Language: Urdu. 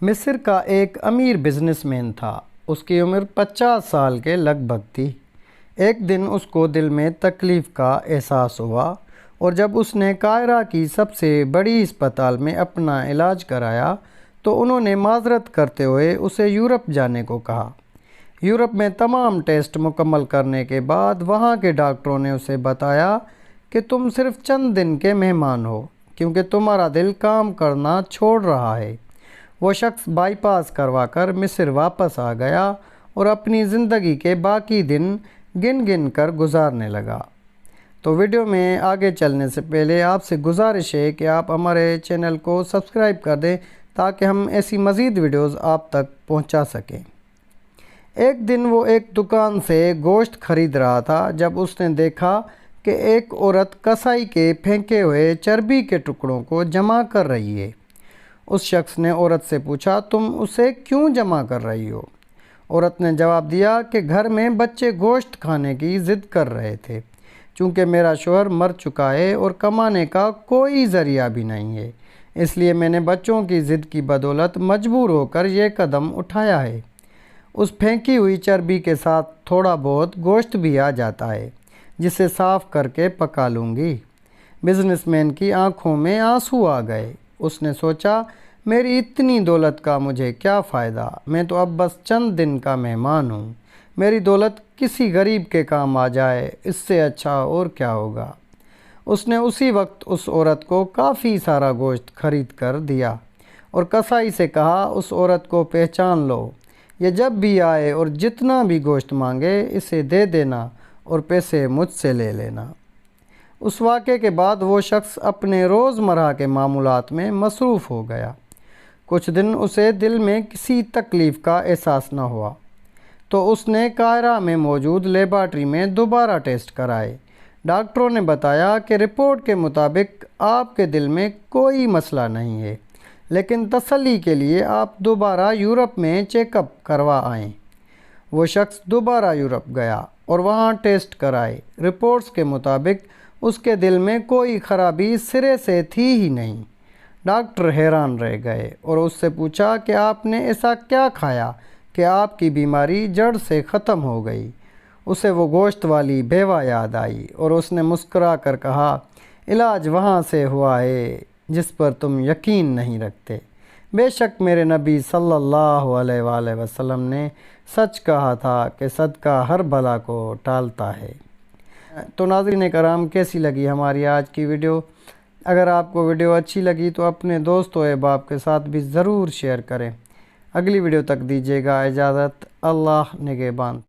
مصر کا ایک امیر بزنس مین تھا۔ اس کی عمر 50 سال کے لگ بھگ تھی۔ ایک دن اس کو دل میں تکلیف کا احساس ہوا اور جب اس نے قاہرہ کی سب سے بڑی ہسپتال میں اپنا علاج کرایا تو انہوں نے معذرت کرتے ہوئے اسے یورپ جانے کو کہا۔ یورپ میں تمام ٹیسٹ مکمل کرنے کے بعد وہاں کے ڈاکٹروں نے اسے بتایا کہ تم صرف چند دن کے مہمان ہو کیونکہ تمہارا دل کام کرنا چھوڑ رہا ہے۔ وہ شخص بائی پاس کروا کر مصر واپس آ گیا اور اپنی زندگی کے باقی دن گن گن کر گزارنے لگا۔ تو ویڈیو میں آگے چلنے سے پہلے آپ سے گزارش ہے کہ آپ ہمارے چینل کو سبسکرائب کر دیں تاکہ ہم ایسی مزید ویڈیوز آپ تک پہنچا سکیں۔ ایک دن وہ ایک دکان سے گوشت خرید رہا تھا جب اس نے دیکھا کہ ایک عورت کسائی کے پھینکے ہوئے چربی کے ٹکڑوں کو جمع کر رہی ہے۔ اس شخص نے عورت سے پوچھا، تم اسے کیوں جمع کر رہی ہو؟ عورت نے جواب دیا کہ گھر میں بچے گوشت کھانے کی ضد کر رہے تھے۔ چونکہ میرا شوہر مر چکا ہے اور کمانے کا کوئی ذریعہ بھی نہیں ہے، اس لیے میں نے بچوں کی ضد کی بدولت مجبور ہو کر یہ قدم اٹھایا ہے۔ اس پھینکی ہوئی چربی کے ساتھ تھوڑا بہت گوشت بھی آ جاتا ہے جسے صاف کر کے پکا لوں گی۔ بزنس مین کی آنکھوں میں آنسو آ گئے۔ اس نے سوچا، میری اتنی دولت کا مجھے کیا فائدہ، میں تو اب بس چند دن کا مہمان ہوں۔ میری دولت کسی غریب کے کام آ جائے، اس سے اچھا اور کیا ہوگا۔ اس نے اسی وقت اس عورت کو کافی سارا گوشت خرید کر دیا اور کسائی سے کہا، اس عورت کو پہچان لو، یہ جب بھی آئے اور جتنا بھی گوشت مانگے اسے دے دینا اور پیسے مجھ سے لے لینا۔ اس واقعے کے بعد وہ شخص اپنے روزمرہ کے معمولات میں مصروف ہو گیا۔ کچھ دن اسے دل میں کسی تکلیف کا احساس نہ ہوا تو اس نے قاہرہ میں موجود لیبارٹری میں دوبارہ ٹیسٹ کرائے۔ ڈاکٹروں نے بتایا کہ رپورٹ کے مطابق آپ کے دل میں کوئی مسئلہ نہیں ہے، لیکن تسلی کے لیے آپ دوبارہ یورپ میں چیک اپ کروا آئیں۔ وہ شخص دوبارہ یورپ گیا اور وہاں ٹیسٹ کرائے۔ رپورٹس کے مطابق اس کے دل میں کوئی خرابی سرے سے تھی ہی نہیں۔ ڈاکٹر حیران رہ گئے اور اس سے پوچھا کہ آپ نے ایسا کیا کھایا کہ آپ کی بیماری جڑ سے ختم ہو گئی۔ اسے وہ گوشت والی بیوہ یاد آئی اور اس نے مسکرا کر کہا، علاج وہاں سے ہوا ہے جس پر تم یقین نہیں رکھتے۔ بے شک میرے نبی صلی اللہ علیہ وآلہ وسلم نے سچ کہا تھا کہ صدقہ ہر بلا کو ٹالتا ہے۔ تو ناظرین کرام، کیسی لگی ہماری آج کی ویڈیو؟ اگر آپ کو ویڈیو اچھی لگی تو اپنے دوست و احباب کے ساتھ بھی ضرور شیئر کریں۔ اگلی ویڈیو تک دیجیے گا اجازت۔ اللہ نگہبان۔